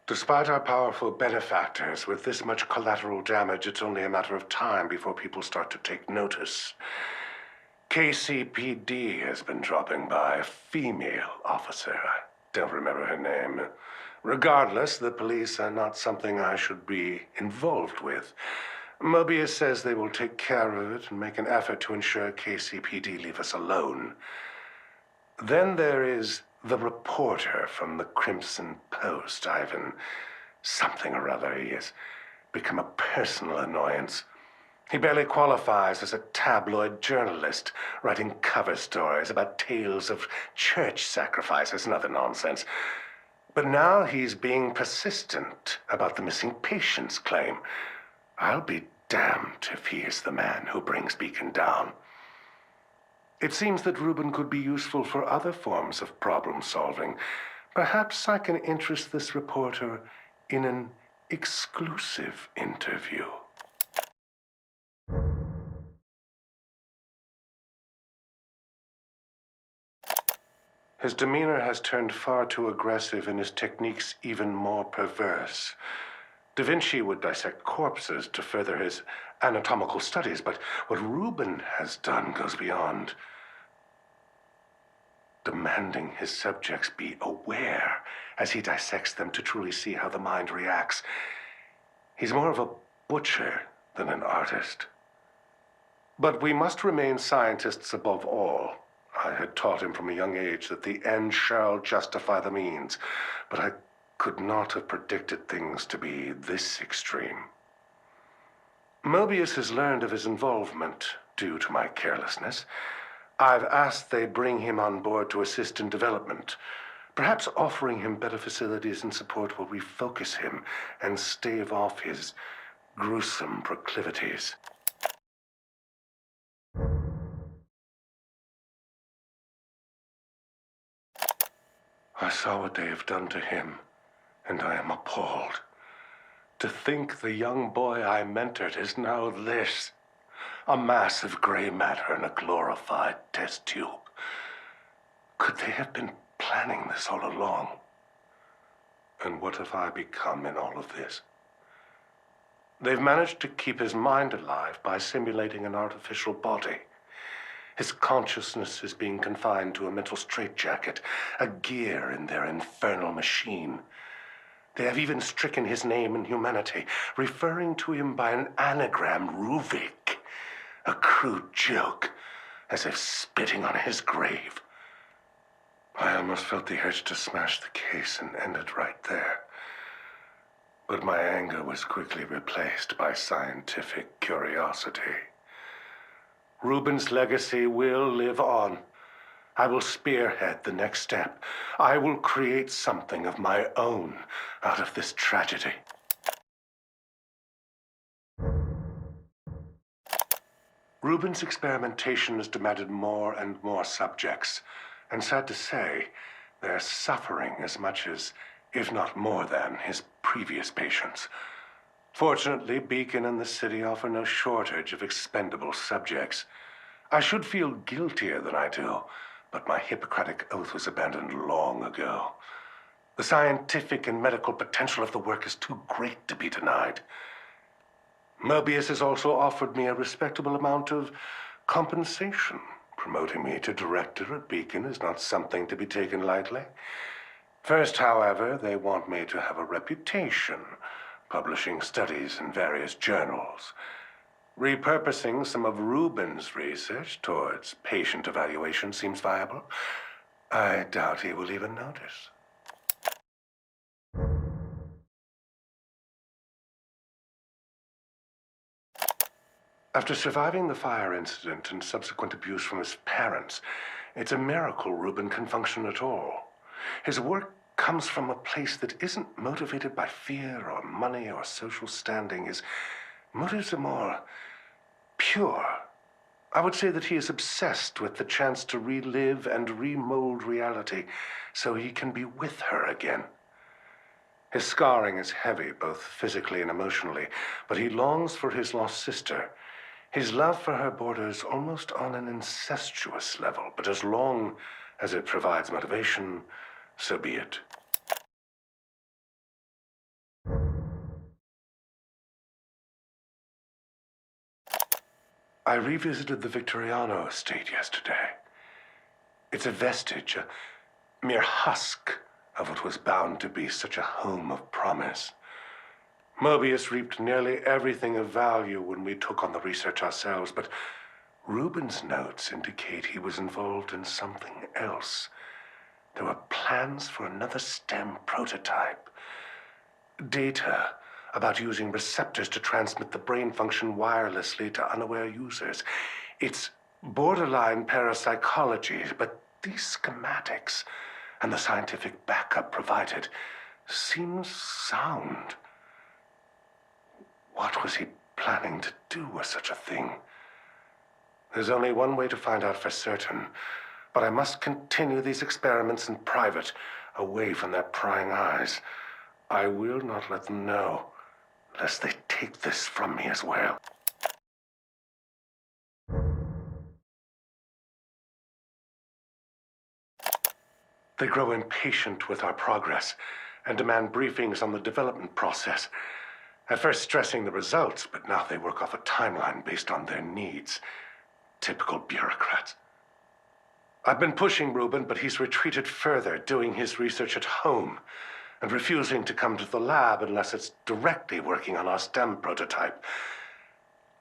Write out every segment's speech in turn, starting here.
Despite our powerful benefactors, with this much collateral damage, it's only a matter of time before people start to take notice. KCPD has been dropping by, a female officer. I don't remember her name. Regardless, the police are not something I should be involved with. Mobius says they will take care of it and make an effort to ensure KCPD leave us alone. Then there is the reporter from the Crimson Post, Ivan. Something or other. He has become a personal annoyance. He barely qualifies as a tabloid journalist, writing cover stories about tales of church sacrifices and other nonsense. But now he's being persistent about the missing patients claim. I'll be damned if he is the man who brings Beacon down. It seems that Reuben could be useful for other forms of problem solving. Perhaps I can interest this reporter in an exclusive interview. His demeanor has turned far too aggressive and his techniques even more perverse. Da Vinci would dissect corpses to further his anatomical studies, but what Reuben has done goes beyond. Demanding his subjects be aware as he dissects them to truly see how the mind reacts. He's more of a butcher than an artist. But we must remain scientists above all. I had taught him from a young age that the end shall justify the means, but I could not have predicted things to be this extreme. Mobius has learned of his involvement due to my carelessness. I've asked they bring him on board to assist in development. Perhaps offering him better facilities and support will refocus him and stave off his gruesome proclivities. I saw what they have done to him, and I am appalled. To think the young boy I mentored is now this. A mass of gray matter in a glorified test tube. Could they have been planning this all along? And what have I become in all of this? They've managed to keep his mind alive by simulating an artificial body. His consciousness is being confined to a mental straitjacket, a gear in their infernal machine. They have even stricken his name and humanity, referring to him by an anagram, Ruvik. A crude joke, as if spitting on his grave. I almost felt the urge to smash the case and end it right there. But my anger was quickly replaced by scientific curiosity. Reuben's legacy will live on. I will spearhead the next step. I will create something of my own out of this tragedy. Reuben's experimentation has demanded more and more subjects, and sad to say, they're suffering as much as, if not more than, his previous patients. Fortunately, Beacon and the city offer no shortage of expendable subjects. I should feel guiltier than I do, but my Hippocratic oath was abandoned long ago. The scientific and medical potential of the work is too great to be denied. Mobius has also offered me a respectable amount of compensation. Promoting me to director at Beacon is not something to be taken lightly. First, however, they want me to have a reputation, publishing studies in various journals. Repurposing some of Reuben's research towards patient evaluation seems viable. I doubt he will even notice. After surviving the fire incident and subsequent abuse from his parents, it's a miracle Reuben can function at all. His work comes from a place that isn't motivated by fear or money or social standing. His motives are more pure. I would say that he is obsessed with the chance to relive and remold reality so he can be with her again. His scarring is heavy, both physically and emotionally, but he longs for his lost sister. His love for her borders almost on an incestuous level, but as long as it provides motivation, so be it. I revisited the Victoriano estate yesterday. It's a vestige, a mere husk of what was bound to be such a home of promise. Mobius reaped nearly everything of value when we took on the research ourselves, but Rubin's notes indicate he was involved in something else. There were plans for another STEM prototype. Data about using receptors to transmit the brain function wirelessly to unaware users. It's borderline parapsychology, but these schematics and the scientific backup provided seems sound. What was he planning to do with such a thing? There's only one way to find out for certain, but I must continue these experiments in private, away from their prying eyes. I will not let them know, lest they take this from me as well. They grow impatient with our progress and demand briefings on the development process. At first stressing the results, but now they work off a timeline based on their needs. Typical bureaucrats. I've been pushing Rubin, but he's retreated further, doing his research at home and refusing to come to the lab unless it's directly working on our STEM prototype.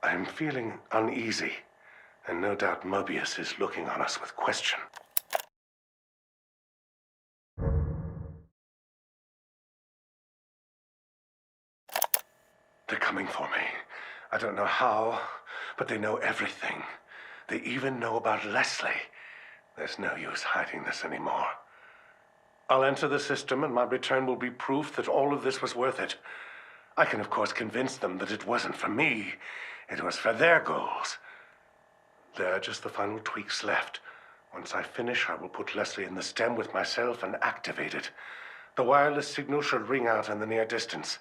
I'm feeling uneasy, and no doubt Mobius is looking on us with question. They're coming for me. I don't know how, but they know everything. They even know about Leslie. There's no use hiding this anymore. I'll enter the system, and my return will be proof that all of this was worth it. I can, of course, convince them that it wasn't for me. It was for their goals. There are just the final tweaks left. Once I finish, I will put Leslie in the stem with myself and activate it. The wireless signal should ring out in the near distance.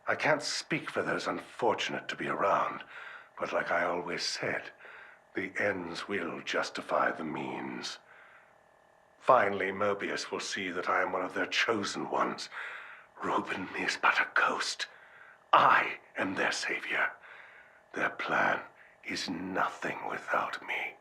I can't speak for those unfortunate to be around, but like I always said, the ends will justify the means. Finally, Mobius will see that I am one of their chosen ones. Rubin is but a ghost. I am their savior. Their plan is nothing without me.